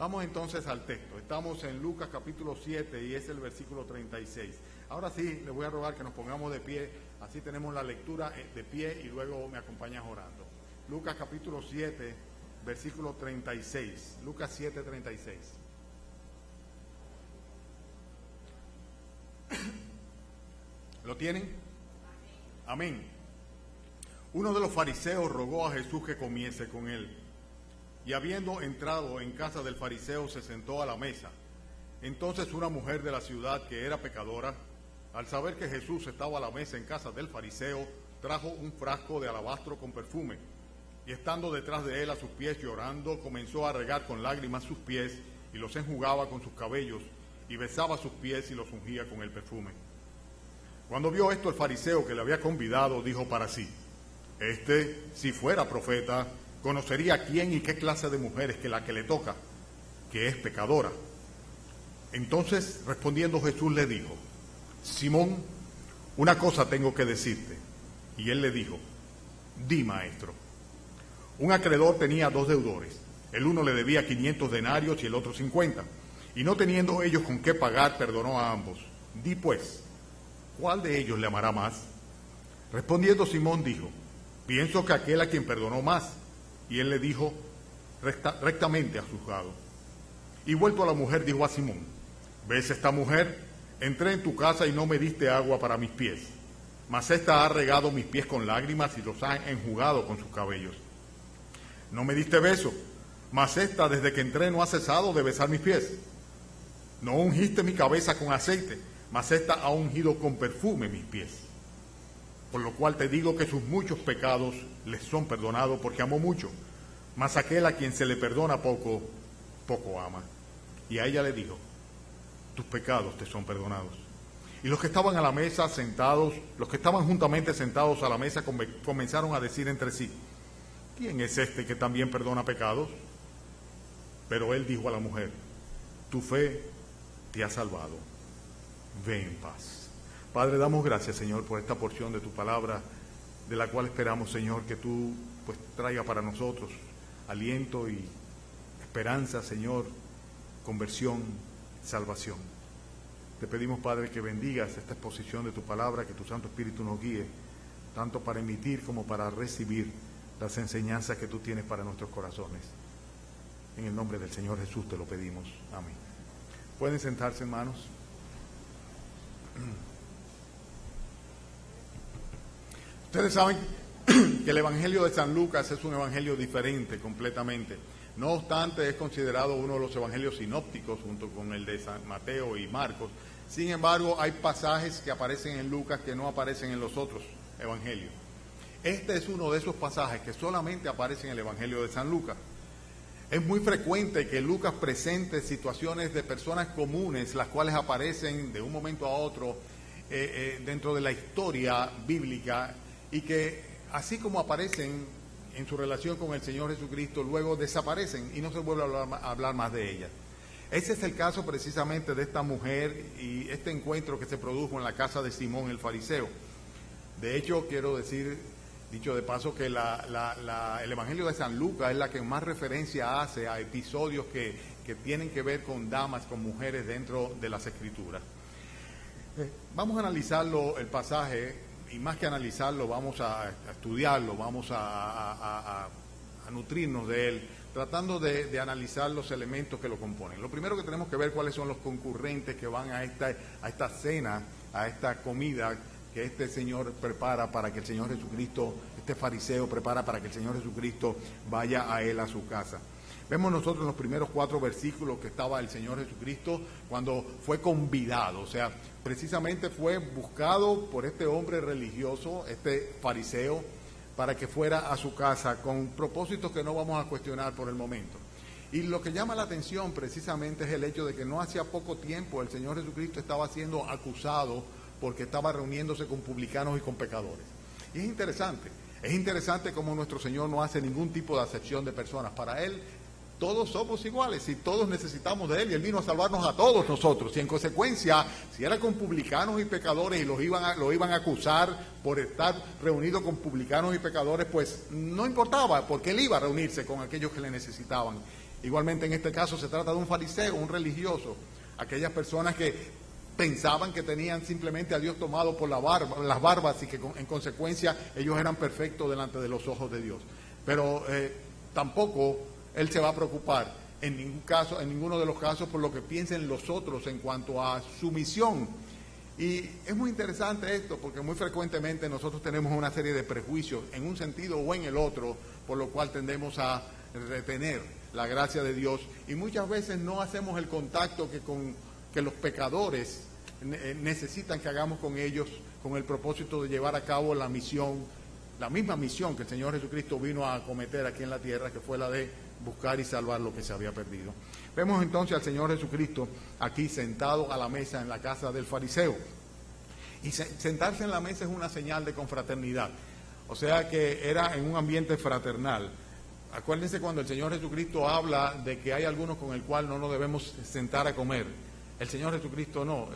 Vamos entonces al texto. Estamos en Lucas capítulo 7 y es el versículo 36. Ahora sí, les voy a rogar que nos pongamos de pie, así tenemos la lectura de pie y luego me acompañas orando. Lucas capítulo 7, versículo 36. Lucas 7, 36. ¿Lo tienen? Amén. Uno de los fariseos rogó a Jesús que comiese con él. Y habiendo entrado en casa del fariseo, se sentó a la mesa. Entonces una mujer de la ciudad, que era pecadora, al saber que Jesús estaba a la mesa en casa del fariseo, trajo un frasco de alabastro con perfume. Y estando detrás de él a sus pies llorando, comenzó a regar con lágrimas sus pies y los enjugaba con sus cabellos, y besaba sus pies y los ungía con el perfume. Cuando vio esto el fariseo que le había convidado, dijo para sí: si fuera profeta, conocería quién y qué clase de mujer es que la que le toca, que es pecadora. Entonces, respondiendo Jesús, le dijo: Simón, una cosa tengo que decirte. Y él le dijo: Di, maestro. Un acreedor tenía 2 deudores. El uno le debía 500 denarios y el otro 50. Y no teniendo ellos con qué pagar, perdonó a ambos. Di pues, ¿cuál de ellos le amará más? Respondiendo Simón dijo: Pienso que aquel a quien perdonó más. Y él le dijo: rectamente has juzgado. Y vuelto a la mujer, dijo a Simón: ¿Ves esta mujer? Entré en tu casa y no me diste agua para mis pies, mas ésta ha regado mis pies con lágrimas y los ha enjugado con sus cabellos. No me diste beso, mas ésta desde que entré no ha cesado de besar mis pies. No ungiste mi cabeza con aceite, mas ésta ha ungido con perfume mis pies. Por lo cual te digo que sus muchos pecados les son perdonados, porque amó mucho. Mas aquel a quien se le perdona poco, poco ama. Y a ella le dijo: tus pecados te son perdonados. Y los que estaban a la mesa sentados, los que estaban juntamente sentados a la mesa, comenzaron a decir entre sí: ¿quién es este que también perdona pecados? Pero él dijo a la mujer: tu fe te ha salvado. Ve en paz. Padre, damos gracias, Señor, por esta porción de tu palabra, de la cual esperamos, Señor, que tú pues traiga para nosotros aliento y esperanza, Señor, conversión, salvación. Te pedimos, Padre, que bendigas esta exposición de tu palabra, que tu Santo Espíritu nos guíe, tanto para emitir como para recibir las enseñanzas que tú tienes para nuestros corazones. En el nombre del Señor Jesús te lo pedimos. Amén. ¿Pueden sentarse, hermanos? Ustedes saben que el Evangelio de San Lucas es un evangelio diferente completamente. No obstante, es considerado uno de los evangelios sinópticos junto con el de San Mateo y Marcos. Sin embargo, hay pasajes que aparecen en Lucas que no aparecen en los otros evangelios. Este es uno de esos pasajes que solamente aparece en el Evangelio de San Lucas. Es muy frecuente que Lucas presente situaciones de personas comunes, las cuales aparecen de un momento a otro dentro de la historia bíblica, y que así como aparecen en su relación con el Señor Jesucristo, luego desaparecen y no se vuelve a hablar más de ellas. Ese es el caso precisamente de esta mujer y este encuentro que se produjo en la casa de Simón el fariseo. De hecho, quiero decir, dicho de paso, que el Evangelio de San Lucas es la que más referencia hace a episodios que tienen que ver con damas, con mujeres dentro de las Escrituras. Vamos a analizarlo, el pasaje, y más que analizarlo, vamos a estudiarlo, vamos a nutrirnos de él, tratando de analizar los elementos que lo componen. Lo primero que tenemos que ver cuáles son los concurrentes que van a esta cena, a esta comida que este Señor prepara para que el Señor Jesucristo, este fariseo prepara para que el Señor Jesucristo vaya a él a su casa. Vemos nosotros en los primeros 4 versículos que estaba el Señor Jesucristo cuando fue convidado, o sea, precisamente fue buscado por este hombre religioso, este fariseo, para que fuera a su casa con propósitos que no vamos a cuestionar por el momento. Y lo que llama la atención precisamente es el hecho de que no hacía poco tiempo el Señor Jesucristo estaba siendo acusado porque estaba reuniéndose con publicanos y con pecadores. Y es interesante cómo nuestro Señor no hace ningún tipo de acepción de personas. Para Él todos somos iguales y todos necesitamos de Él, y Él vino a salvarnos a todos nosotros. Y en consecuencia, si era con publicanos y pecadores y lo iban a acusar por estar reunido con publicanos y pecadores, pues no importaba, porque Él iba a reunirse con aquellos que le necesitaban. Igualmente en este caso se trata de un fariseo, un religioso, aquellas personas que pensaban que tenían simplemente a Dios tomado por las barbas y que en consecuencia ellos eran perfectos delante de los ojos de Dios. Pero tampoco Él se va a preocupar en ninguno de los casos por lo que piensen los otros en cuanto a su misión. Y es muy interesante esto porque muy frecuentemente nosotros tenemos una serie de prejuicios en un sentido o en el otro, por lo cual tendemos a retener la gracia de Dios y muchas veces no hacemos el contacto que los pecadores necesitan que hagamos con ellos, con el propósito de llevar a cabo la misión, la misma misión que el Señor Jesucristo vino a acometer aquí en la tierra, que fue la de buscar y salvar lo que se había perdido. Vemos entonces al Señor Jesucristo aquí sentado a la mesa en la casa del fariseo. Y sentarse en la mesa es una señal de confraternidad. O sea que era en un ambiente fraternal. Acuérdense cuando el Señor Jesucristo habla de que hay algunos con el cual no nos debemos sentar a comer. El Señor Jesucristo no.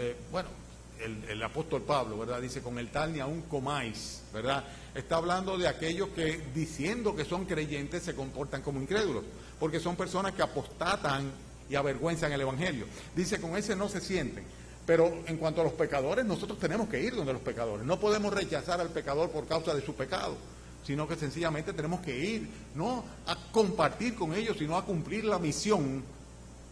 El apóstol Pablo, ¿verdad? Dice, con el tal ni aún comáis, ¿verdad? Está hablando de aquellos que, diciendo que son creyentes, se comportan como incrédulos, porque son personas que apostatan y avergüenzan el Evangelio. Dice, con ese no se sienten. Pero en cuanto a los pecadores, nosotros tenemos que ir donde los pecadores. No podemos rechazar al pecador por causa de su pecado, sino que sencillamente tenemos que ir, no a compartir con ellos, sino a cumplir la misión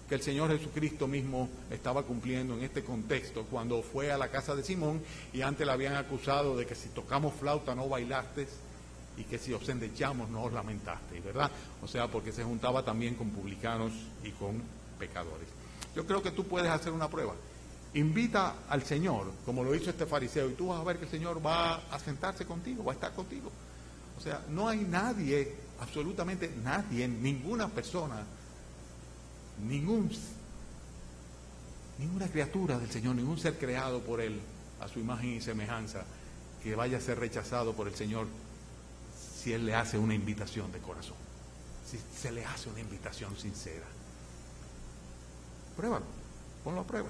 que el Señor Jesucristo mismo estaba cumpliendo en este contexto, cuando fue a la casa de Simón y antes le habían acusado de que si tocamos flauta no bailaste y que si os endechamos no os lamentasteis, ¿verdad? O sea, porque se juntaba también con publicanos y con pecadores. Yo creo que tú puedes hacer una prueba. Invita al Señor, como lo hizo este fariseo, y tú vas a ver que el Señor va a sentarse contigo, va a estar contigo. O sea, no hay nadie, absolutamente nadie, ninguna persona, ninguna criatura del Señor, ningún ser creado por Él a su imagen y semejanza, que vaya a ser rechazado por el Señor si Él le hace una invitación de corazón, si se le hace una invitación sincera. Pruébalo, ponlo a prueba.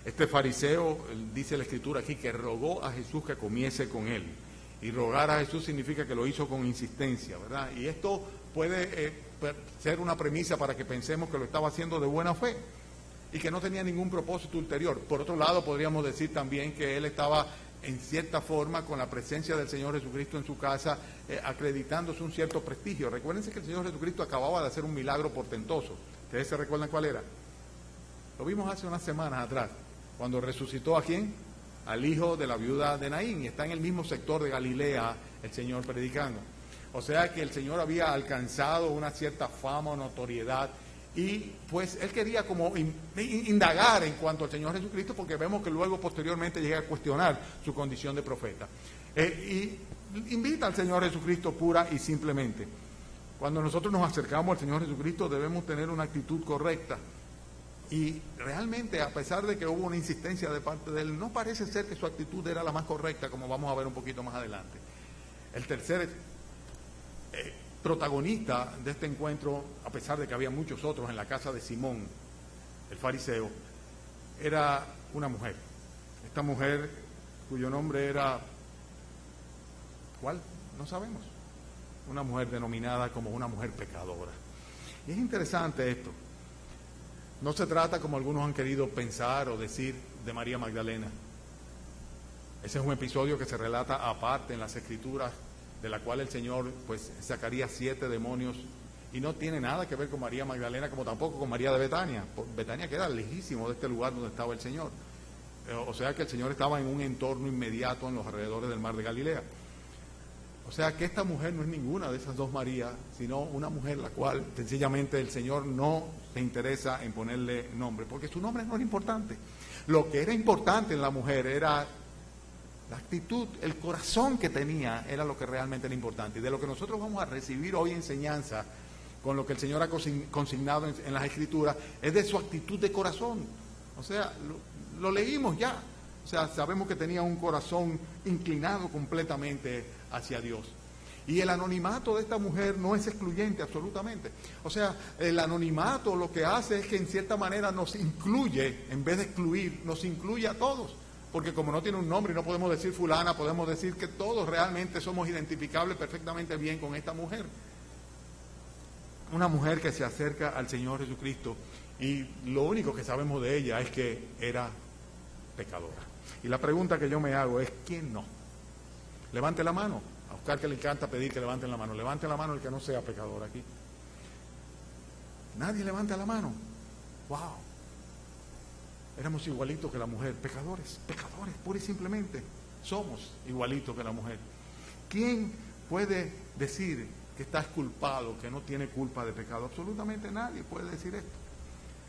Este fariseo, dice la Escritura aquí, que rogó a Jesús que comiese con él. Y rogar a Jesús significa que lo hizo con insistencia, ¿verdad? Y esto puede ser una premisa para que pensemos que lo estaba haciendo de buena fe y que no tenía ningún propósito ulterior. Por otro lado, podríamos decir también que él estaba en cierta forma con la presencia del Señor Jesucristo en su casa, acreditándose un cierto prestigio. Recuérdense que el Señor Jesucristo acababa de hacer un milagro portentoso. ¿Ustedes se recuerdan cuál era? Lo vimos hace unas semanas atrás, cuando resucitó ¿a quién? Al hijo de la viuda de Naín, y está en el mismo sector de Galilea el Señor predicando. O sea que el Señor había alcanzado una cierta fama o notoriedad, y pues él quería como indagar en cuanto al Señor Jesucristo, porque vemos que luego posteriormente llega a cuestionar su condición de profeta. Y invita al Señor Jesucristo pura y simplemente. Cuando nosotros nos acercamos al Señor Jesucristo debemos tener una actitud correcta. Y realmente, a pesar de que hubo una insistencia de parte de él, no parece ser que su actitud era la más correcta, como vamos a ver un poquito más adelante. El tercer protagonista de este encuentro, a pesar de que había muchos otros en la casa de Simón, el fariseo, era una mujer. Esta mujer, cuyo nombre era, ¿cuál? No sabemos. Una mujer denominada como una mujer pecadora. Y es interesante esto. No se trata, como algunos han querido pensar o decir, de María Magdalena. Ese es un episodio que se relata aparte en las Escrituras, de la cual el Señor pues sacaría 7 demonios, y no tiene nada que ver con María Magdalena, como tampoco con María de Betania. Betania queda lejísimo de este lugar donde estaba el Señor. O sea que el Señor estaba en un entorno inmediato en los alrededores del mar de Galilea. O sea que esta mujer no es ninguna de esas dos Marías, sino una mujer la cual sencillamente el Señor no se interesa en ponerle nombre, porque su nombre no era importante. Lo que era importante en la mujer era la actitud, el corazón que tenía, era lo que realmente era importante. Y de lo que nosotros vamos a recibir hoy enseñanza, con lo que el Señor ha consignado en las Escrituras, es de su actitud de corazón. O sea, lo leímos ya. O sea, sabemos que tenía un corazón inclinado completamente hacia Dios. Y el anonimato de esta mujer no es excluyente absolutamente. O sea, el anonimato lo que hace es que en cierta manera nos incluye, en vez de excluir, nos incluye a todos. Porque como no tiene un nombre y no podemos decir fulana, podemos decir que todos realmente somos identificables perfectamente bien con esta mujer. una mujer que se acerca al Señor Jesucristo y lo único que sabemos de ella es que era pecadora. Y la pregunta que yo me hago es, ¿quién no? Levante la mano. A Oscar, que le encanta pedir que levanten la mano. Levante la mano el que no sea pecador aquí. Nadie levanta la mano. ¡Wow! Éramos igualitos que la mujer. Pecadores, pura y simplemente. Somos igualitos que la mujer. ¿Quién puede decir que está culpado, que no tiene culpa de pecado? Absolutamente nadie puede decir esto.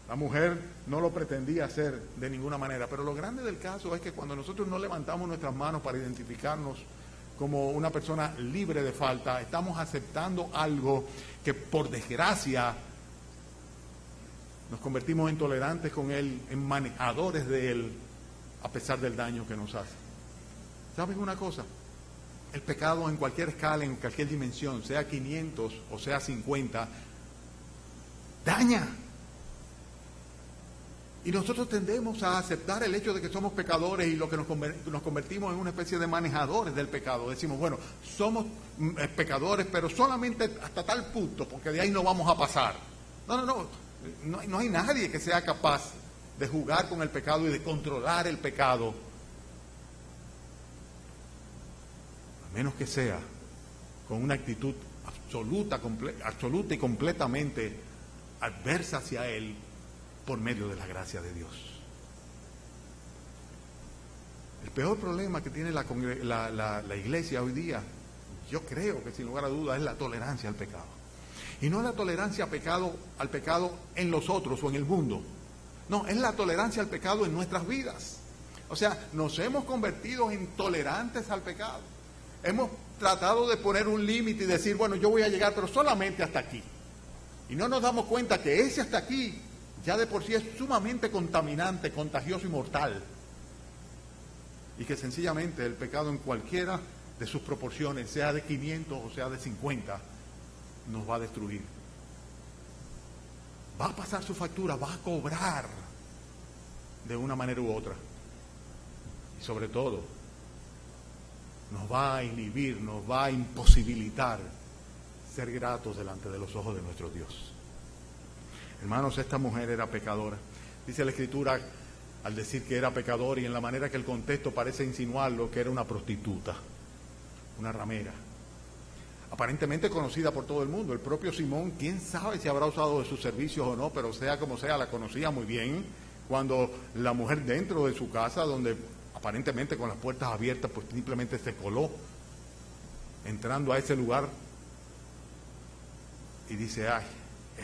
La mujer no lo pretendía hacer de ninguna manera, pero lo grande del caso es que cuando nosotros no levantamos nuestras manos para identificarnos como una persona libre de falta, estamos aceptando algo que por desgracia nos convertimos en tolerantes con él, en manejadores de él, a pesar del daño que nos hace. ¿Sabes una cosa? El pecado en cualquier escala, en cualquier dimensión, sea 500 o sea 50, daña. Y nosotros tendemos a aceptar el hecho de que somos pecadores y lo que nos convertimos en una especie de manejadores del pecado. Decimos, bueno, somos pecadores, pero solamente hasta tal punto, porque de ahí no vamos a pasar. No hay nadie que sea capaz de jugar con el pecado y de controlar el pecado, a menos que sea con una actitud absoluta y completamente adversa hacia él, por medio de la gracia de Dios. El peor problema que tiene la iglesia hoy día, yo creo que sin lugar a dudas, es la tolerancia al pecado. Y no la tolerancia al pecado en los otros o en el mundo. No, es la tolerancia al pecado en nuestras vidas. O sea, nos hemos convertido en tolerantes al pecado. Hemos tratado de poner un límite y decir, bueno, yo voy a llegar, pero solamente hasta aquí. Y no nos damos cuenta que ese hasta aquí ya de por sí es sumamente contaminante, contagioso y mortal. Y que sencillamente el pecado en cualquiera de sus proporciones, sea de 500 o sea de 50, nos va a destruir. Va a pasar su factura, va a cobrar de una manera u otra. Y sobre todo, nos va a inhibir, nos va a imposibilitar ser gratos delante de los ojos de nuestro Dios. Hermanos, esta mujer era pecadora. Dice la Escritura, al decir que era pecadora, y en la manera que el contexto parece insinuarlo, que era una prostituta, una ramera, aparentemente conocida por todo el mundo. El propio Simón, quién sabe si habrá usado de sus servicios o no, pero sea como sea, la conocía muy bien. Cuando la mujer dentro de su casa, donde aparentemente con las puertas abiertas, pues simplemente se coló, entrando a ese lugar, y dice, ay,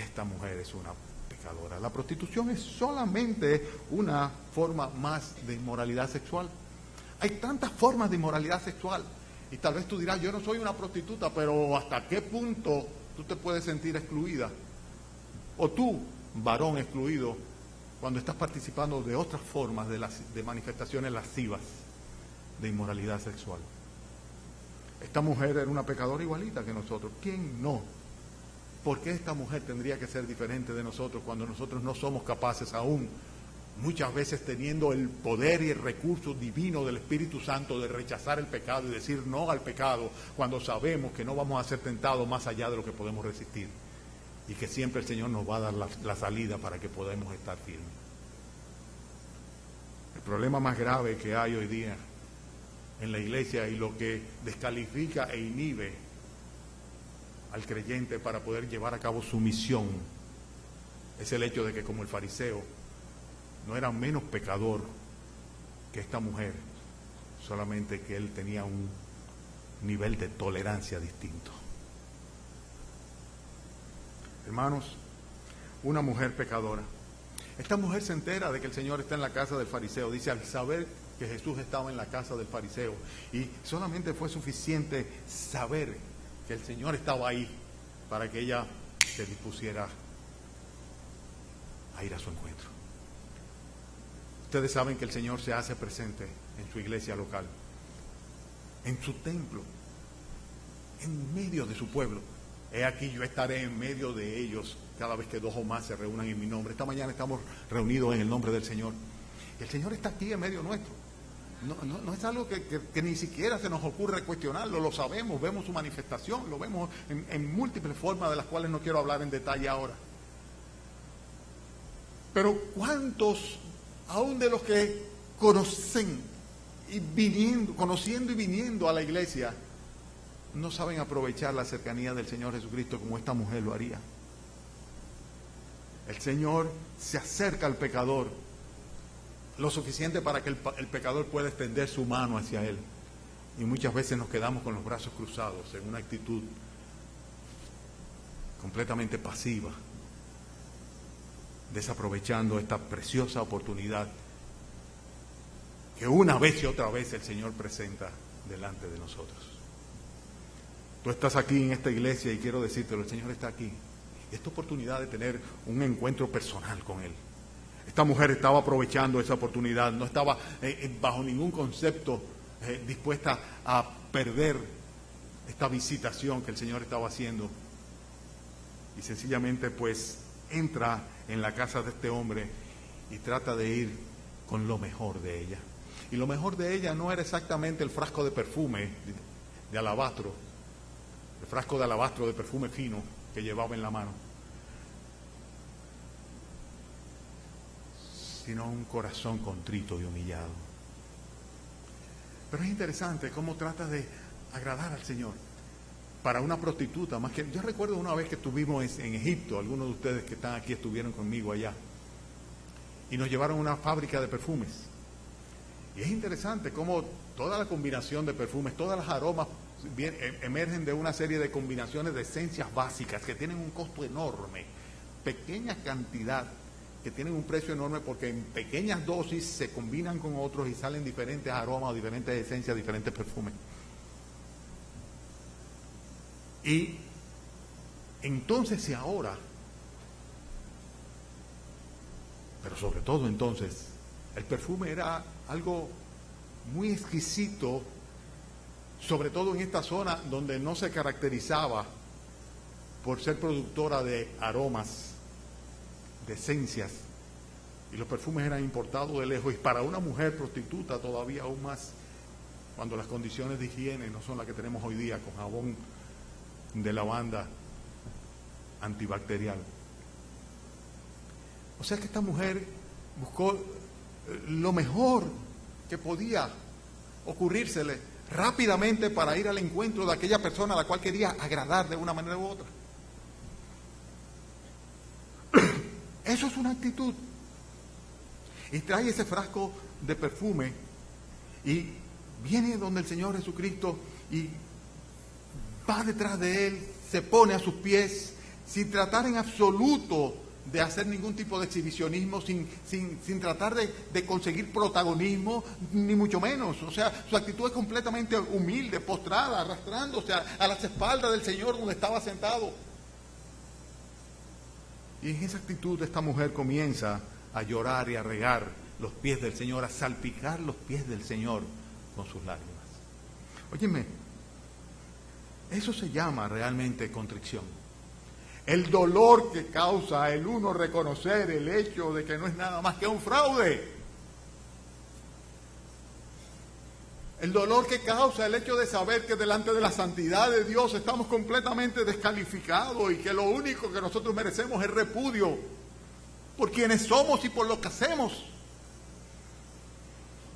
esta mujer es una pecadora. La prostitución es solamente una forma más de inmoralidad sexual. Hay tantas formas de inmoralidad sexual. Y tal vez tú dirás, yo no soy una prostituta, pero ¿hasta qué punto tú te puedes sentir excluida? O tú, varón excluido, cuando estás participando de otras formas de manifestaciones lascivas de inmoralidad sexual. Esta mujer era una pecadora igualita que nosotros. ¿Quién no? ¿Por qué esta mujer tendría que ser diferente de nosotros cuando nosotros no somos capaces aún, muchas veces teniendo el poder y el recurso divino del Espíritu Santo, de rechazar el pecado y decir no al pecado, cuando sabemos que no vamos a ser tentados más allá de lo que podemos resistir y que siempre el Señor nos va a dar la salida para que podamos estar firmes? El problema más grave que hay hoy día en la iglesia y lo que descalifica e inhibe al creyente para poder llevar a cabo su misión es el hecho de que, como el fariseo no era menos pecador que esta mujer, solamente que él tenía un nivel de tolerancia distinto. Hermanos, una mujer pecadora. Esta mujer se entera de que el Señor está en la casa del fariseo. Dice, al saber que Jesús estaba en la casa del fariseo, y solamente fue suficiente saber que el Señor estaba ahí para que ella se dispusiera a ir a su encuentro. Ustedes saben que el Señor se hace presente en su iglesia local, en su templo, en medio de su pueblo. He aquí, yo estaré en medio de ellos cada vez que 2 o más se reúnan en mi nombre. Esta mañana estamos reunidos en el nombre del Señor. El Señor está aquí en medio nuestro. No es algo que ni siquiera se nos ocurre cuestionarlo, lo sabemos, vemos su manifestación, lo vemos en múltiples formas de las cuales no quiero hablar en detalle ahora. Pero ¿cuántos, aún de los que conociendo y viniendo a la iglesia, no saben aprovechar la cercanía del Señor Jesucristo como esta mujer lo haría? El Señor se acerca al pecador lo suficiente para que el pecador pueda extender su mano hacia Él. Y muchas veces nos quedamos con los brazos cruzados en una actitud completamente pasiva, desaprovechando esta preciosa oportunidad que una vez y otra vez el Señor presenta delante de nosotros. Tú estás aquí en esta iglesia y quiero decírtelo, el Señor está aquí. Y esta oportunidad de tener un encuentro personal con Él. Esta mujer estaba aprovechando esa oportunidad, no estaba bajo ningún concepto dispuesta a perder esta visitación que el Señor estaba haciendo. Y sencillamente pues entra en la casa de este hombre y trata de ir con lo mejor de ella. Y lo mejor de ella no era exactamente el frasco de perfume de alabastro, el frasco de alabastro de perfume fino que llevaba en la mano, sino un corazón contrito y humillado. Pero es interesante cómo trata de agradar al Señor. Para una prostituta, más que yo recuerdo una vez que estuvimos en Egipto, algunos de ustedes que están aquí estuvieron conmigo allá, y nos llevaron a una fábrica de perfumes. Y es interesante cómo toda la combinación de perfumes, todas las aromas emergen de una serie de combinaciones de esencias básicas que tienen un costo enorme, pequeña cantidad, que tienen un precio enorme porque en pequeñas dosis se combinan con otros y salen diferentes aromas, diferentes esencias, diferentes perfumes. Y entonces y ahora, pero sobre todo entonces, el perfume era algo muy exquisito, sobre todo en esta zona donde no se caracterizaba por ser productora de aromas, de esencias, y los perfumes eran importados de lejos, y para una mujer prostituta todavía aún más, cuando las condiciones de higiene no son las que tenemos hoy día, con jabón de lavanda antibacterial. O sea que esta mujer buscó lo mejor que podía ocurrírsele rápidamente para ir al encuentro de aquella persona a la cual quería agradar de una manera u otra. Eso es una actitud. Y trae ese frasco de perfume y viene donde el Señor Jesucristo y va detrás de Él, se pone a sus pies, sin tratar en absoluto de hacer ningún tipo de exhibicionismo, sin tratar de conseguir protagonismo, ni mucho menos. O sea, su actitud es completamente humilde, postrada, arrastrándose a las espaldas del Señor donde estaba sentado. Y en esa actitud esta mujer comienza a llorar y a regar los pies del Señor, a salpicar los pies del Señor con sus lágrimas. Óyeme, eso se llama realmente contrición. El dolor que causa el uno reconocer el hecho de que no es nada más que un fraude. El dolor que causa el hecho de saber que delante de la santidad de Dios estamos completamente descalificados y que lo único que nosotros merecemos es repudio por quienes somos y por lo que hacemos.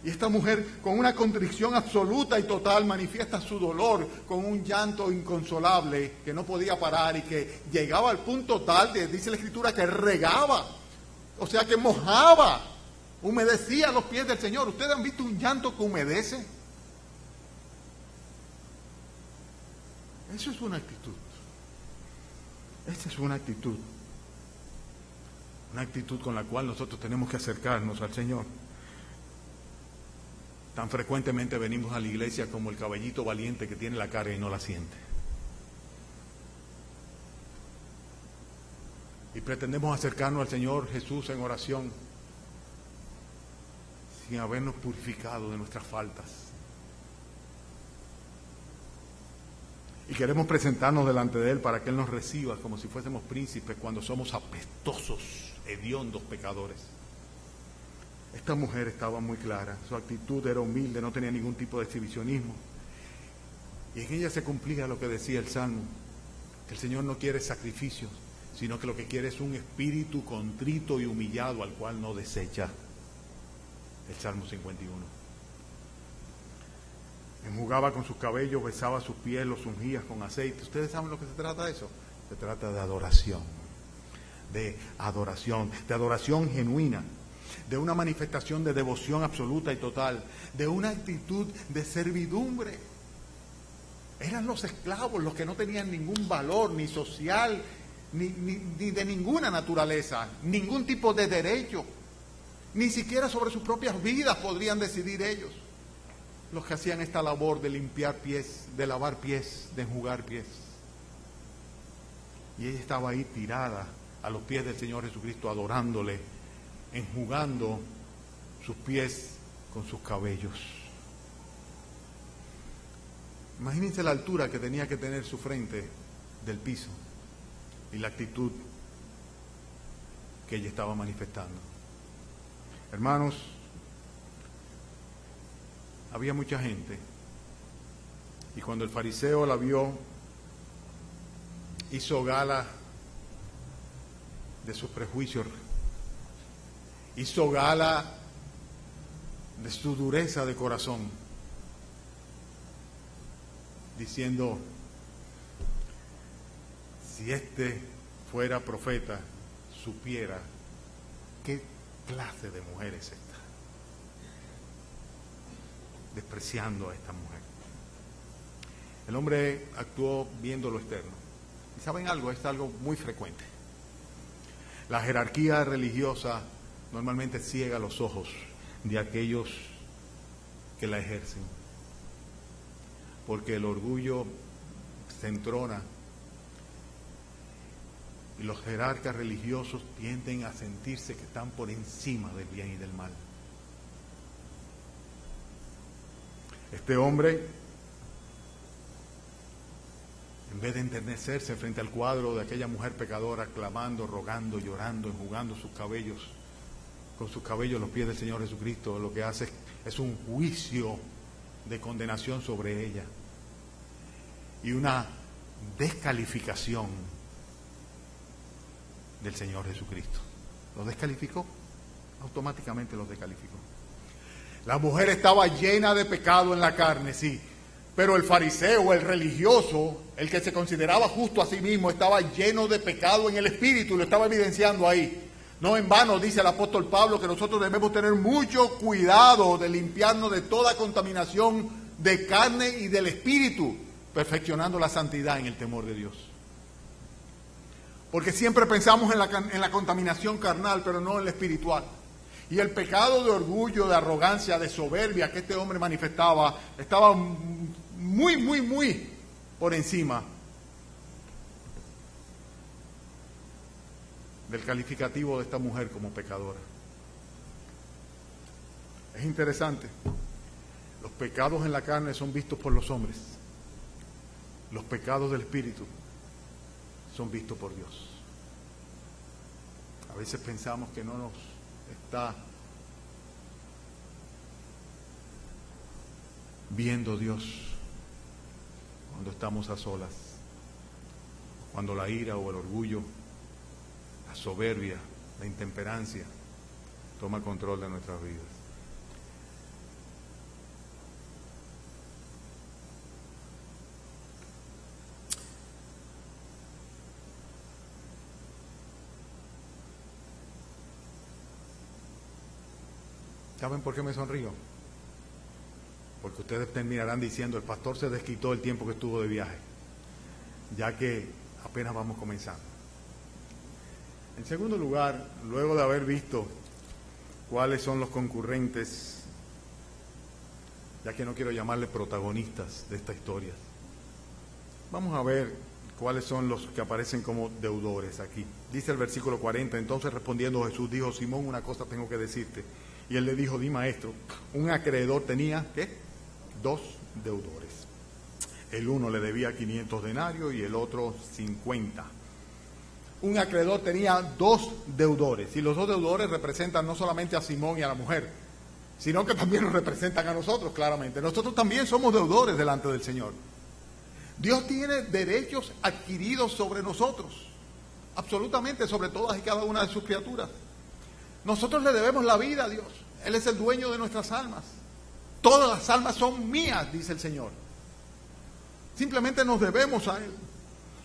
Y esta mujer, con una contrición absoluta y total, manifiesta su dolor con un llanto inconsolable que no podía parar y que llegaba al punto tal, dice la Escritura, que regaba, o sea que mojaba, humedecía los pies del Señor. ¿Ustedes han visto un llanto que humedece? Eso es una actitud. Esa es una actitud. Una actitud con la cual nosotros tenemos que acercarnos al Señor. Tan frecuentemente venimos a la iglesia como el caballito valiente que tiene la carga y no la siente. Y pretendemos acercarnos al Señor Jesús en oración sin habernos purificado de nuestras faltas. Y queremos presentarnos delante de Él para que Él nos reciba como si fuésemos príncipes cuando somos apestosos, hediondos pecadores. Esta mujer estaba muy clara, su actitud era humilde, no tenía ningún tipo de exhibicionismo. Y en ella se cumplía lo que decía el Salmo, que el Señor no quiere sacrificios, sino que lo que quiere es un espíritu contrito y humillado al cual no desecha. El Salmo 51. Enjugaba con sus cabellos, besaba sus pies, los ungía con aceite. ¿Ustedes saben lo que se trata de eso? Se trata de adoración, de adoración genuina, de una manifestación de devoción absoluta y total, de una actitud de servidumbre. Eran los esclavos los que no tenían ningún valor, ni social, ni de ninguna naturaleza, ningún tipo de derecho, ni siquiera sobre sus propias vidas podrían decidir ellos. Los que hacían esta labor de limpiar pies, de lavar pies, de enjugar pies. Y ella estaba ahí tirada a los pies del Señor Jesucristo, adorándole, enjugando sus pies con sus cabellos. Imagínense la altura que tenía que tener su frente del piso y la actitud que ella estaba manifestando. Hermanos, había mucha gente y cuando el fariseo la vio, hizo gala de sus prejuicios, hizo gala de su dureza de corazón, diciendo: si este fuera profeta, supiera qué clase de mujer es esta. Despreciando a esta mujer. El hombre actuó viendo lo externo. ¿Y saben algo? Es algo muy frecuente. La jerarquía religiosa normalmente ciega los ojos de aquellos que la ejercen, porque el orgullo se entrona y los jerarcas religiosos tienden a sentirse que están por encima del bien y del mal. Este hombre, en vez de enternecerse frente al cuadro de aquella mujer pecadora, clamando, rogando, llorando, enjugando sus cabellos, con sus cabellos los pies del Señor Jesucristo, lo que hace es un juicio de condenación sobre ella y una descalificación del Señor Jesucristo. ¿Lo descalificó? Automáticamente lo descalificó. La mujer estaba llena de pecado en la carne, sí, pero el fariseo, el religioso, el que se consideraba justo a sí mismo, estaba lleno de pecado en el espíritu, lo estaba evidenciando ahí. No en vano dice el apóstol Pablo que nosotros debemos tener mucho cuidado de limpiarnos de toda contaminación de carne y del espíritu, perfeccionando la santidad en el temor de Dios. Porque siempre pensamos en la contaminación carnal, pero no en la espiritual. Y el pecado de orgullo, de arrogancia, de soberbia que este hombre manifestaba, estaba muy por encima del calificativo de esta mujer como pecadora. Es interesante. Los pecados en la carne son vistos por los hombres. Los pecados del espíritu son vistos por Dios. A veces pensamos que no nos está viendo Dios cuando estamos a solas, cuando la ira o el orgullo, la soberbia, la intemperancia toma control de nuestras vidas. ¿Saben por qué me sonrío? Porque ustedes terminarán diciendo: el pastor se desquitó el tiempo que estuvo de viaje, ya que apenas vamos comenzando. En segundo lugar, luego de haber visto cuáles son los concurrentes, ya que no quiero llamarle protagonistas de esta historia, vamos a ver cuáles son los que aparecen como deudores aquí. Dice el versículo 40, entonces respondiendo Jesús dijo: Simón, una cosa tengo que decirte. Y él le dijo: di, maestro. Un acreedor tenía, ¿qué? 2 deudores. El uno le debía 500 denarios y el otro 50. un acreedor tenía 2 deudores, y los 2 deudores representan no solamente a Simón y a la mujer, sino que también nos representan a nosotros, claramente. Nosotros también somos deudores delante del Señor. Dios tiene derechos adquiridos sobre nosotros, absolutamente sobre todas y cada una de sus criaturas. Nosotros le debemos la vida a Dios. Él es el dueño de nuestras almas. Todas las almas son mías, dice el Señor. Simplemente nos debemos a Él.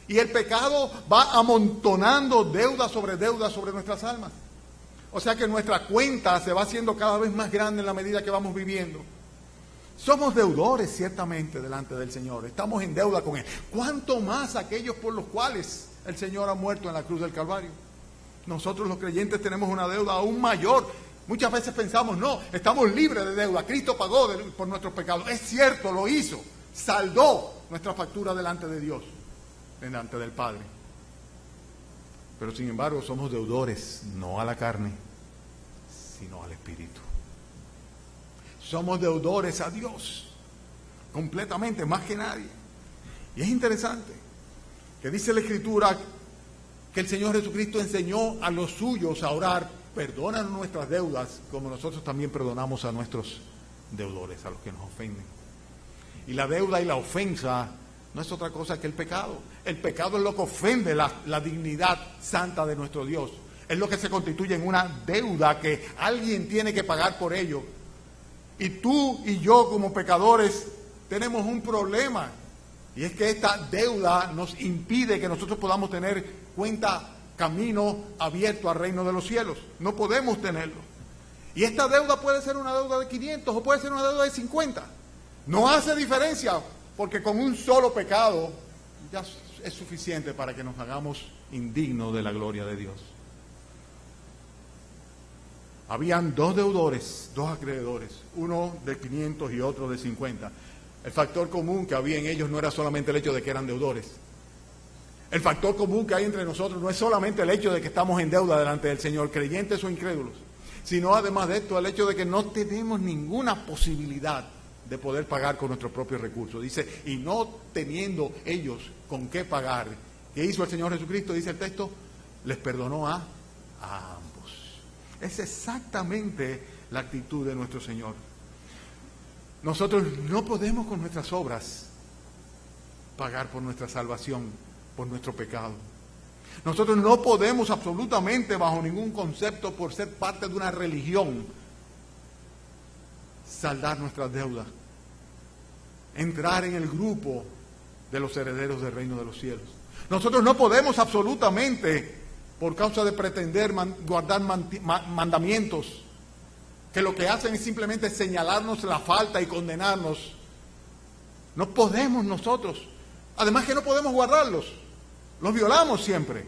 Y el pecado va amontonando deuda sobre nuestras almas. O sea que nuestra cuenta se va haciendo cada vez más grande en la medida que vamos viviendo. Somos deudores ciertamente delante del Señor. Estamos en deuda con Él. ¿Cuánto más aquellos por los cuales el Señor ha muerto en la cruz del Calvario? Nosotros los creyentes tenemos una deuda aún mayor. Muchas veces pensamos, no, estamos libres de deuda. Cristo pagó por nuestros pecados. Es cierto, lo hizo. Saldó nuestra factura delante de Dios, delante del Padre. Pero sin embargo somos deudores, no a la carne, sino al Espíritu. Somos deudores a Dios, completamente, más que nadie. Y es interesante que dice la Escritura que el Señor Jesucristo enseñó a los suyos a orar: perdónanos nuestras deudas, como nosotros también perdonamos a nuestros deudores, a los que nos ofenden. Y la deuda y la ofensa no es otra cosa que el pecado. El pecado es lo que ofende la dignidad santa de nuestro Dios. Es lo que se constituye en una deuda que alguien tiene que pagar por ello. Y tú y yo como pecadores tenemos un problema. Y es que esta deuda nos impide que nosotros podamos tener camino abierto al reino de los cielos. No podemos tenerlo. Y esta deuda puede ser una deuda de 500 o puede ser una deuda de 50. No hace diferencia, porque con un solo pecado ya es suficiente para que nos hagamos indignos de la gloria de Dios. Habían 2 deudores, 2 acreedores, uno de 500 y otro de 50. El factor común que había en ellos no era solamente el hecho de que eran deudores. El factor común que hay entre nosotros no es solamente el hecho de que estamos en deuda delante del Señor, creyentes o incrédulos, sino además de esto el hecho de que no tenemos ninguna posibilidad de poder pagar con nuestros propios recursos. Dice, y no teniendo ellos con qué pagar, ¿qué hizo el Señor Jesucristo? Dice el texto, les perdonó a ambos. Es exactamente la actitud de nuestro Señor. Nosotros no podemos con nuestras obras pagar por nuestra salvación, por nuestro pecado. Nosotros no podemos absolutamente, bajo ningún concepto, por ser parte de una religión, saldar nuestras deudas, entrar en el grupo de los herederos del reino de los cielos. Nosotros no podemos absolutamente, por causa de pretender guardar mandamientos, que lo que hacen es simplemente señalarnos la falta y condenarnos. No podemos nosotros, además que no podemos guardarlos, los violamos siempre.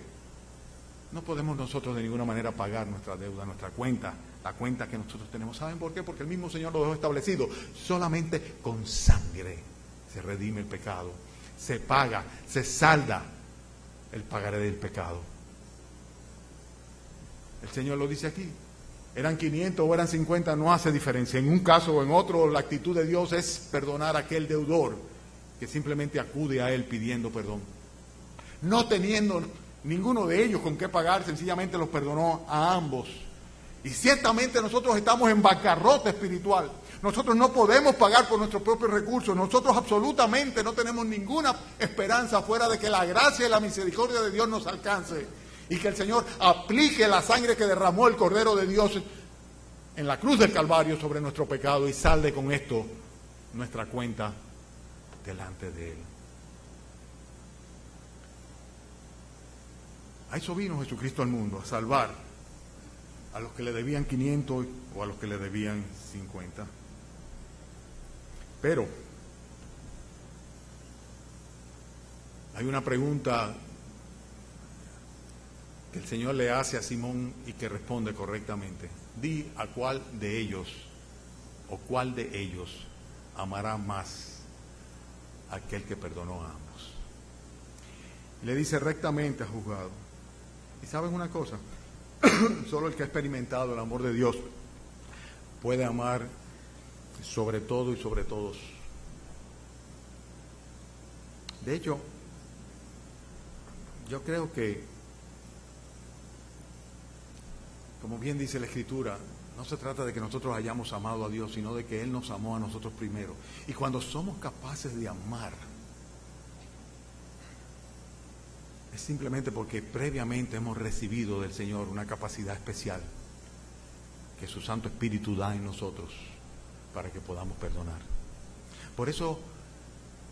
No podemos nosotros de ninguna manera pagar nuestra deuda, nuestra cuenta, la cuenta que nosotros tenemos. ¿Saben por qué? Porque el mismo Señor lo dejó establecido. Solamente con sangre se redime el pecado, se paga, se salda el pagaré del pecado. El Señor lo dice aquí. Eran 500 o eran 50, no hace diferencia. En un caso o en otro, la actitud de Dios es perdonar a aquel deudor que simplemente acude a Él pidiendo perdón. No teniendo ninguno de ellos con qué pagar, sencillamente los perdonó a ambos. Y ciertamente nosotros estamos en bancarrota espiritual. Nosotros no podemos pagar por nuestros propios recursos. Nosotros absolutamente no tenemos ninguna esperanza fuera de que la gracia y la misericordia de Dios nos alcance y que el Señor aplique la sangre que derramó el Cordero de Dios en la cruz del Calvario sobre nuestro pecado y salde con esto nuestra cuenta delante de Él. A eso vino Jesucristo al mundo, a salvar a los que le debían 500 o a los que le debían 50. Pero hay una pregunta que el Señor le hace a Simón y que responde correctamente. Di a cuál de ellos o cuál de ellos amará más a aquel que perdonó a ambos. Le dice rectamente al juzgado. Y ¿saben una cosa? Solo el que ha experimentado el amor de Dios puede amar sobre todo y sobre todos. De hecho, yo creo que Como bien dice la Escritura, no se trata de que nosotros hayamos amado a Dios, sino de que Él nos amó a nosotros primero. Y cuando somos capaces de amar, es simplemente porque previamente hemos recibido del Señor una capacidad especial que su Santo Espíritu da en nosotros para que podamos perdonar. Por eso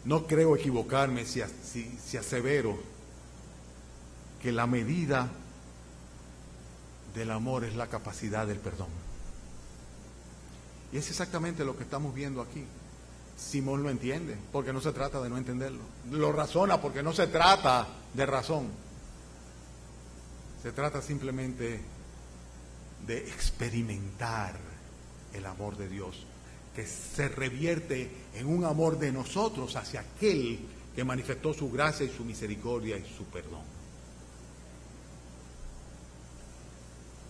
no creo equivocarme si asevero que la medida del amor es la capacidad del perdón. Y es exactamente lo que estamos viendo aquí. Simón lo entiende, porque no se trata de no entenderlo. Lo razona porque no se trata de razón. Se trata simplemente de experimentar el amor de Dios, que se revierte en un amor de nosotros hacia aquel que manifestó su gracia y su misericordia y su perdón.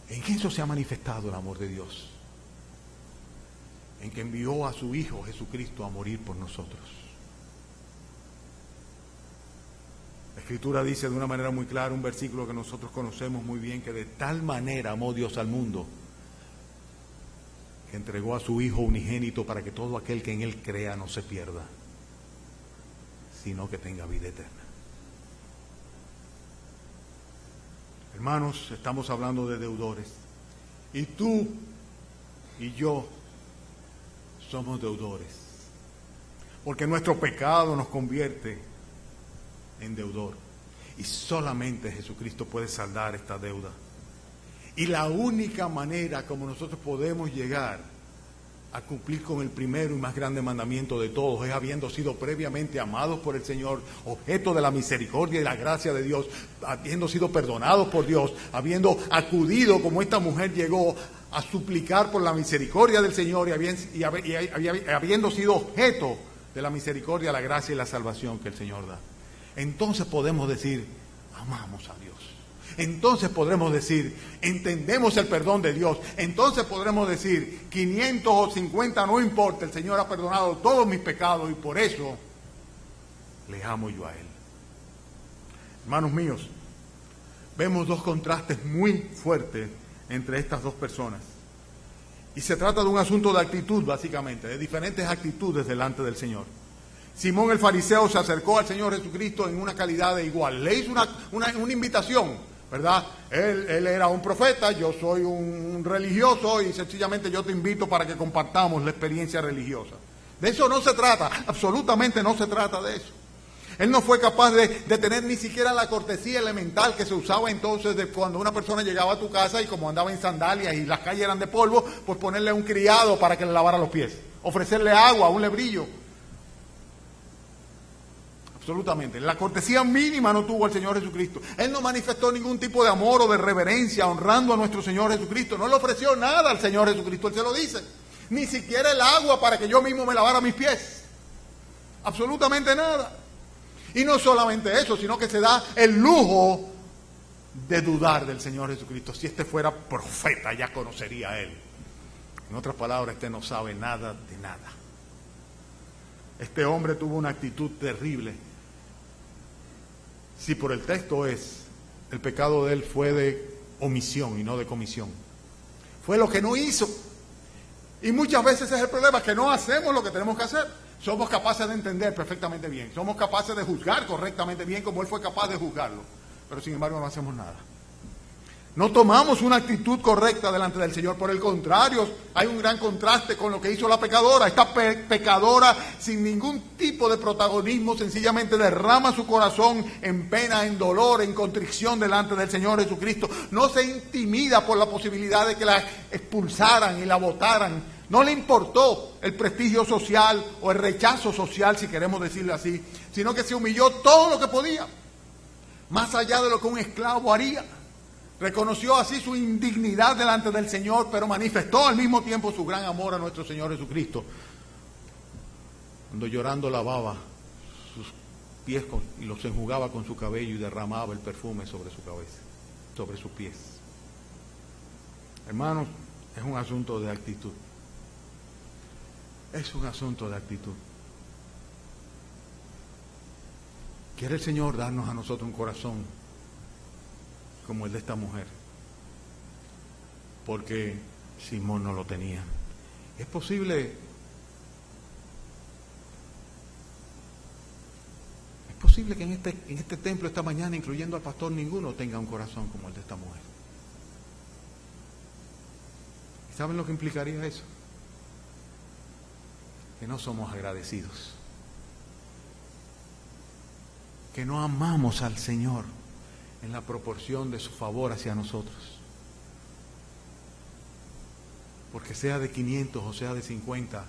En eso se ha manifestado el amor de Dios, en que envió a su Hijo Jesucristo a morir por nosotros. La Escritura dice de una manera muy clara, un versículo que nosotros conocemos muy bien, que de tal manera amó Dios al mundo, que entregó a su Hijo unigénito para que todo aquel que en Él crea no se pierda, sino que tenga vida eterna. Hermanos, estamos hablando de deudores. Y tú y yo somos deudores. Porque nuestro pecado nos convierte en deudor. Y solamente Jesucristo puede saldar esta deuda. Y la única manera como nosotros podemos llegar a cumplir con el primero y más grande mandamiento de todos es habiendo sido previamente amados por el Señor, objeto de la misericordia y la gracia de Dios, habiendo sido perdonados por Dios, habiendo acudido como esta mujer llegó a suplicar por la misericordia del Señor y habiendo sido objeto de la misericordia, la gracia y la salvación que el Señor da. Entonces podemos decir, amamos a Dios. Entonces podremos decir, entendemos el perdón de Dios. Entonces podremos decir, 500 o 50 no importa, el Señor ha perdonado todos mis pecados y por eso le amo yo a Él. Hermanos míos, vemos dos contrastes muy fuertes entre estas dos personas. Y se trata de un asunto de actitud, básicamente, de diferentes actitudes delante del Señor. Simón el fariseo se acercó al Señor Jesucristo en una calidad de igual. Le hizo una invitación, ¿verdad? Él era un profeta, yo soy un religioso y sencillamente yo te invito para que compartamos la experiencia religiosa. De eso no se trata, absolutamente no se trata de eso. Él no fue capaz de tener ni siquiera la cortesía elemental que se usaba entonces de cuando una persona llegaba a tu casa y como andaba en sandalias y las calles eran de polvo, pues ponerle un criado para que le lavara los pies, ofrecerle agua, un lebrillo. Absolutamente. La cortesía mínima no tuvo el Señor Jesucristo. Él no manifestó ningún tipo de amor o de reverencia honrando a nuestro Señor Jesucristo. No le ofreció nada al Señor Jesucristo. Él se lo dice. Ni siquiera el agua para que yo mismo me lavara mis pies. Absolutamente nada. Y no solamente eso, sino que se da el lujo de dudar del Señor Jesucristo. Si este fuera profeta, ya conocería a Él. En otras palabras, este no sabe nada de nada. Este hombre tuvo una actitud terrible. Si por el texto el pecado de él fue de omisión y no de comisión. Fue lo que no hizo. Y muchas veces es el problema, que no hacemos lo que tenemos que hacer. Somos capaces de entender perfectamente bien. Somos capaces de juzgar correctamente bien como él fue capaz de juzgarlo. Pero sin embargo no hacemos nada. No tomamos una actitud correcta delante del Señor. Por el contrario, hay un gran contraste con lo que hizo la pecadora. Esta pecadora, sin ningún tipo de protagonismo, sencillamente derrama su corazón en pena, en dolor, en contrición delante del Señor Jesucristo. No se intimida por la posibilidad de que la expulsaran y la botaran. No le importó el prestigio social o el rechazo social, si queremos decirlo así, sino que se humilló todo lo que podía, más allá de lo que un esclavo haría. Reconoció así su indignidad delante del Señor, pero manifestó al mismo tiempo su gran amor a nuestro Señor Jesucristo. Cuando llorando lavaba sus pies y los enjugaba con su cabello y derramaba el perfume sobre su cabeza, sobre sus pies. Hermanos, es un asunto de actitud. Es un asunto de actitud. Quiere el Señor darnos a nosotros un corazón como el de esta mujer. porque Simón no lo tenía. Es posible que en este templo esta mañana, incluyendo al pastor, ninguno tenga un corazón como el de esta mujer. ¿Y saben lo que implicaría eso? Que no somos agradecidos, que no amamos al Señor en la proporción de su favor hacia nosotros. Porque sea de 500 o sea de 50,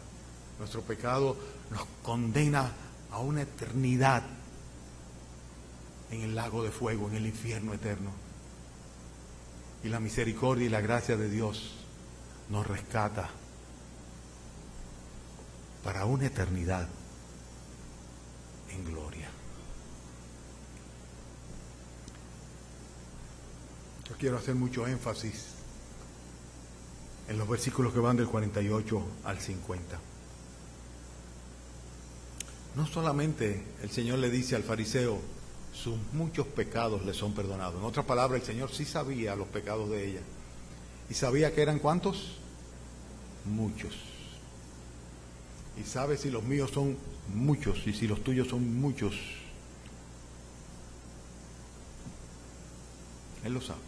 nuestro pecado nos condena a una eternidad en el lago de fuego, en el infierno eterno. Y la misericordia y la gracia de Dios nos rescata para una eternidad en gloria. Yo quiero hacer mucho énfasis en los versículos que van del 48 al 50. No solamente el Señor le dice al fariseo, sus muchos pecados le son perdonados. En otras palabras, el Señor sí sabía los pecados de ella. ¿Y sabía que eran cuántos? Muchos. Y sabe si los míos son muchos y si los tuyos son muchos. Él lo sabe.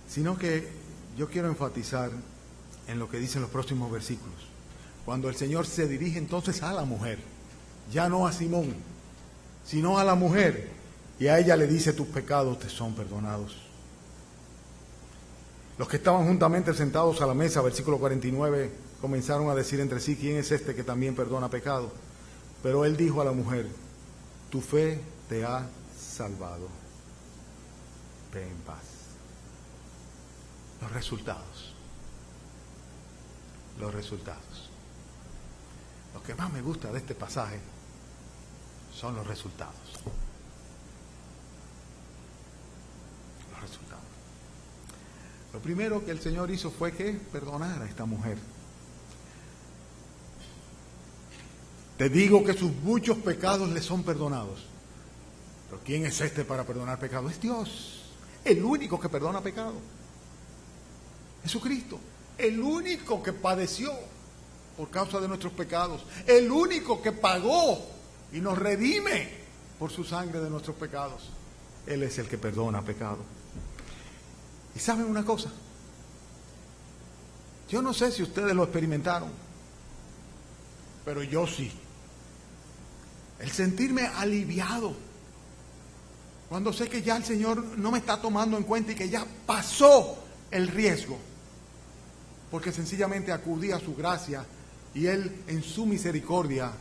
Sino que yo quiero enfatizar en lo que dicen los próximos versículos. Cuando el Señor se dirige entonces a la mujer, ya no a Simón, sino a la mujer, y a ella le dice, tus pecados te son perdonados. Los que estaban juntamente sentados a la mesa, versículo 49, comenzaron a decir entre sí, ¿quién es este que también perdona pecado? Pero él dijo a la mujer, tu fe te ha salvado. Ve en paz. Los resultados. Los resultados. Lo que más me gusta de este pasaje son los resultados. Los resultados. Lo primero que el Señor hizo fue que perdonara a esta mujer. Te digo que sus muchos pecados le son perdonados. Pero ¿quién es este para perdonar pecado? Es Dios, el único que perdona pecado. Jesucristo, el único que padeció por causa de nuestros pecados, el único que pagó y nos redime por su sangre de nuestros pecados. Él es el que perdona pecado. Y ¿saben una cosa? Yo no sé si ustedes lo experimentaron, pero yo sí. El sentirme aliviado cuando sé que ya el Señor no me está tomando en cuenta y que ya pasó el riesgo, porque sencillamente acudí a su gracia y Él en su misericordia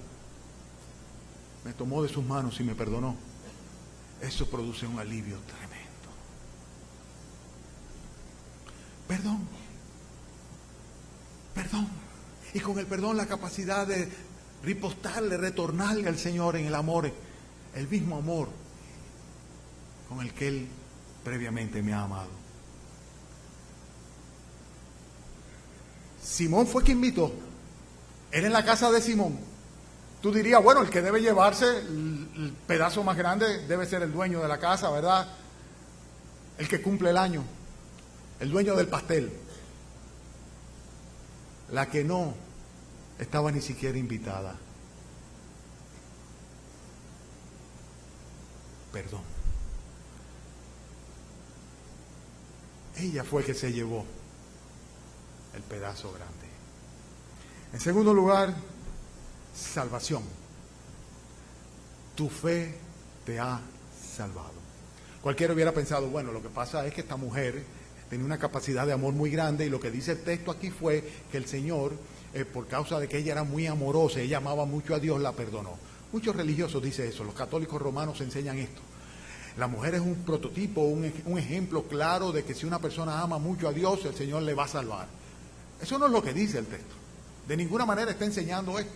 me tomó de sus manos y me perdonó. Eso produce un alivio tremendo. Perdón. Perdón. Y con el perdón la capacidad de ripostarle, retornarle al Señor en el amor, el mismo amor con el que Él previamente me ha amado. Simón fue quien invitó. Era en la casa de Simón. Tú dirías, bueno, el que debe llevarse el pedazo más grande debe ser el dueño de la casa, ¿verdad? El que cumple el año, el dueño del pastel. La que no estaba ni siquiera invitada. Perdón. Ella fue que se llevó el pedazo grande. En segundo lugar, salvación. Tu fe te ha salvado. Cualquiera hubiera pensado, bueno, lo que pasa es que esta mujer tenía una capacidad de amor muy grande y lo que dice el texto aquí fue que el Señor, por causa de que ella era muy amorosa, ella amaba mucho a Dios, la perdonó. Muchos religiosos dicen eso, los católicos romanos enseñan esto. La mujer es un prototipo, un ejemplo claro de que si una persona ama mucho a Dios, el Señor le va a salvar. Eso no es lo que dice el texto. De ninguna manera está enseñando esto.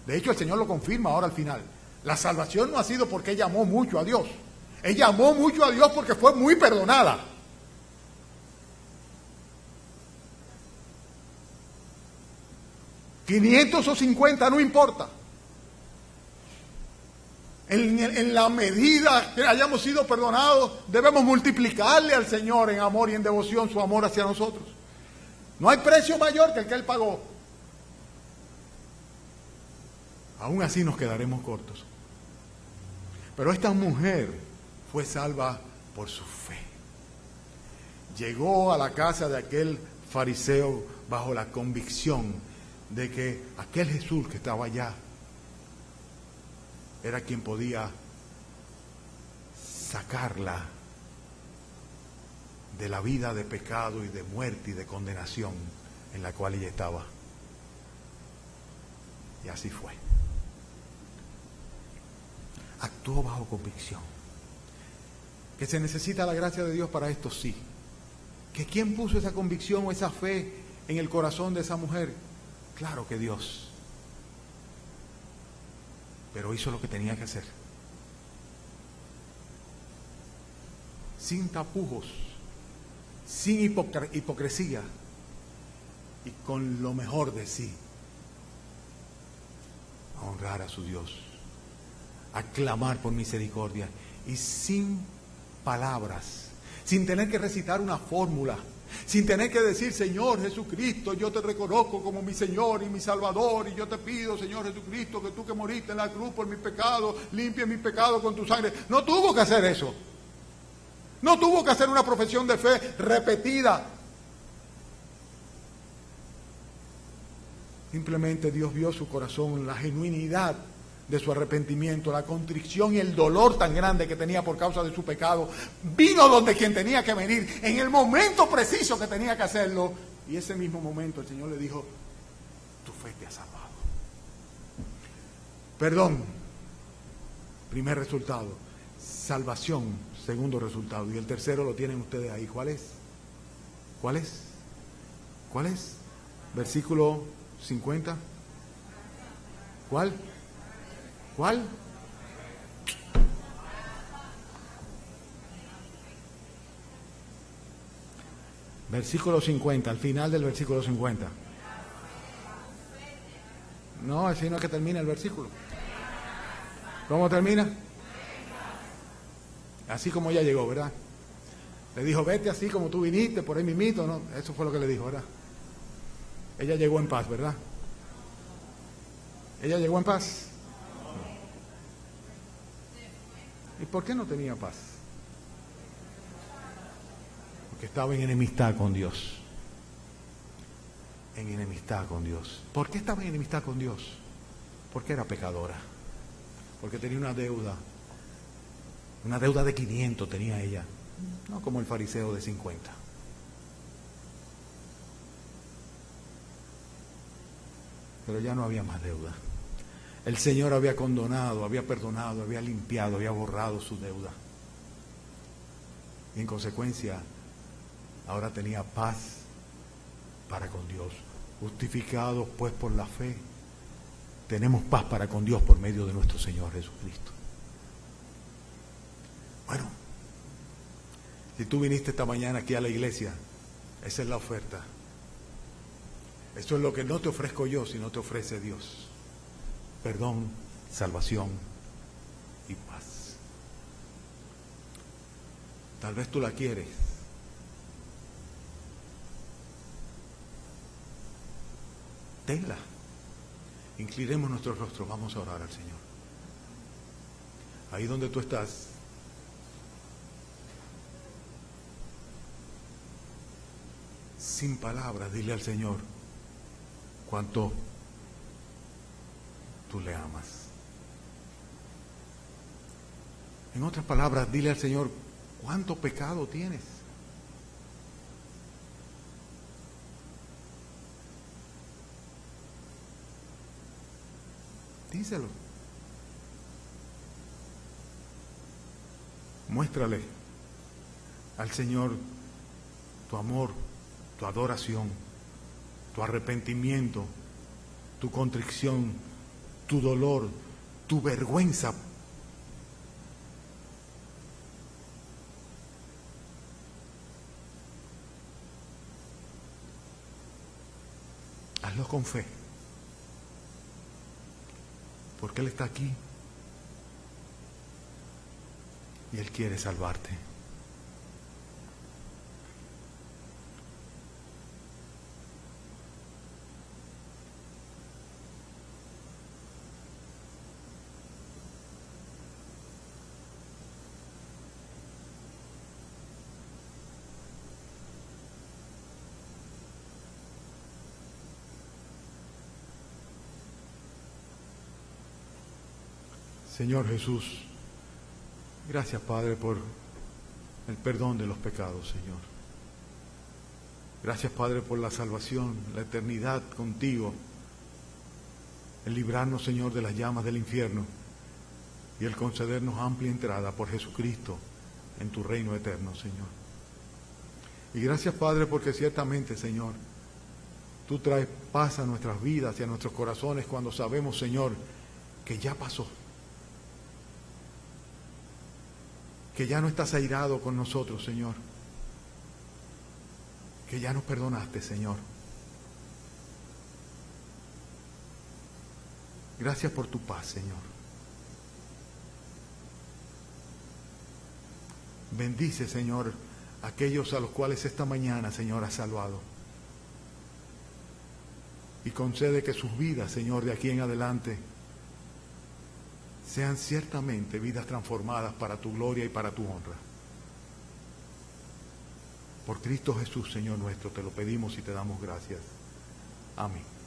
De hecho, el Señor lo confirma ahora al final. La salvación no ha sido porque ella amó mucho a Dios. Ella amó mucho a Dios porque fue muy perdonada. $500 o $50, no importa. En la medida que hayamos sido perdonados, debemos multiplicarle al Señor en amor y en devoción su amor hacia nosotros. No hay precio mayor que el que Él pagó. Aún así nos quedaremos cortos. Pero esta mujer fue salva por su fe. Llegó a la casa de aquel fariseo bajo la convicción de que aquel Jesús que estaba allá era quien podía sacarla de la vida de pecado y de muerte y de condenación en la cual ella estaba. Y así fue. Actuó bajo convicción. ¿Que se necesita la gracia de Dios para esto? Sí. ¿Que quién puso esa convicción o esa fe en el corazón de esa mujer? Claro que Dios. Pero hizo lo que tenía que hacer. Sin tapujos, sin hipocresía y con lo mejor de sí. A honrar a su Dios, a clamar por misericordia y sin palabras, sin tener que recitar una fórmula, sin tener que decir: Señor Jesucristo, yo te reconozco como mi Señor y mi Salvador, y yo te pido, Señor Jesucristo, que tú que moriste en la cruz por mis pecados, limpies mis pecados con tu sangre. No tuvo que hacer eso. No tuvo que hacer una profesión de fe repetida. Simplemente Dios vio su corazón, la genuinidad de su arrepentimiento, la contrición y el dolor tan grande que tenía por causa de su pecado. Vino donde quien tenía que venir, en el momento preciso que tenía que hacerlo. Y ese mismo momento el Señor le dijo: tu fe te ha salvado. Perdón, primer resultado. Salvación, segundo resultado. Y el tercero lo tienen ustedes ahí. ¿Cuál es? ¿Cuál es? ¿Cuál es? Versículo 50. ¿Cuál? ¿Cuál? Versículo 50, al final del versículo 50. No, así no es que termina el versículo. ¿Cómo termina? Así como ella llegó, ¿verdad? Le dijo: vete así como tú viniste, por ahí mismito, ¿no? Eso fue lo que le dijo, ¿verdad? Ella llegó en paz, ¿verdad? Ella llegó en paz. ¿Y por qué no tenía paz? Porque estaba en enemistad con Dios. En enemistad con Dios. ¿Por qué estaba en enemistad con Dios? Porque era pecadora. Porque tenía una deuda. Una deuda de 500 tenía ella. No como el fariseo de 50. Pero ya no había más deuda. El Señor había condonado, había perdonado, había limpiado, había borrado su deuda. Y en consecuencia, ahora tenía paz para con Dios. Justificados pues por la fe, tenemos paz para con Dios por medio de nuestro Señor Jesucristo. Bueno, si tú viniste esta mañana aquí a la iglesia, esa es la oferta. Eso es lo que no te ofrezco yo, sino te ofrece Dios. Perdón, salvación y paz. Tal vez tú la quieres. Tenla. Inclinemos nuestros rostros, vamos a orar al Señor. Ahí donde tú estás, sin palabras, dile al Señor cuánto tú le amas. En otras palabras, dile al Señor cuánto pecado tienes. Díselo. Muéstrale al Señor tu amor, tu adoración, tu arrepentimiento, tu contrición, tu dolor, tu vergüenza. Hazlo con fe. Porque Él está aquí y Él quiere salvarte. Señor Jesús, gracias Padre por el perdón de los pecados, Señor. Gracias Padre por la salvación, la eternidad contigo, el librarnos Señor de las llamas del infierno y el concedernos amplia entrada por Jesucristo en tu reino eterno, Señor. Y gracias Padre porque ciertamente, Señor, tú traes paz a nuestras vidas y a nuestros corazones cuando sabemos, Señor, que ya pasó. Que ya no estás airado con nosotros, Señor. Que ya nos perdonaste, Señor. Gracias por tu paz, Señor. Bendice, Señor, a aquellos a los cuales esta mañana, Señor, has salvado. Y concede que sus vidas, Señor, de aquí en adelante sean ciertamente vidas transformadas para tu gloria y para tu honra. Por Cristo Jesús, Señor nuestro, te lo pedimos y te damos gracias. Amén.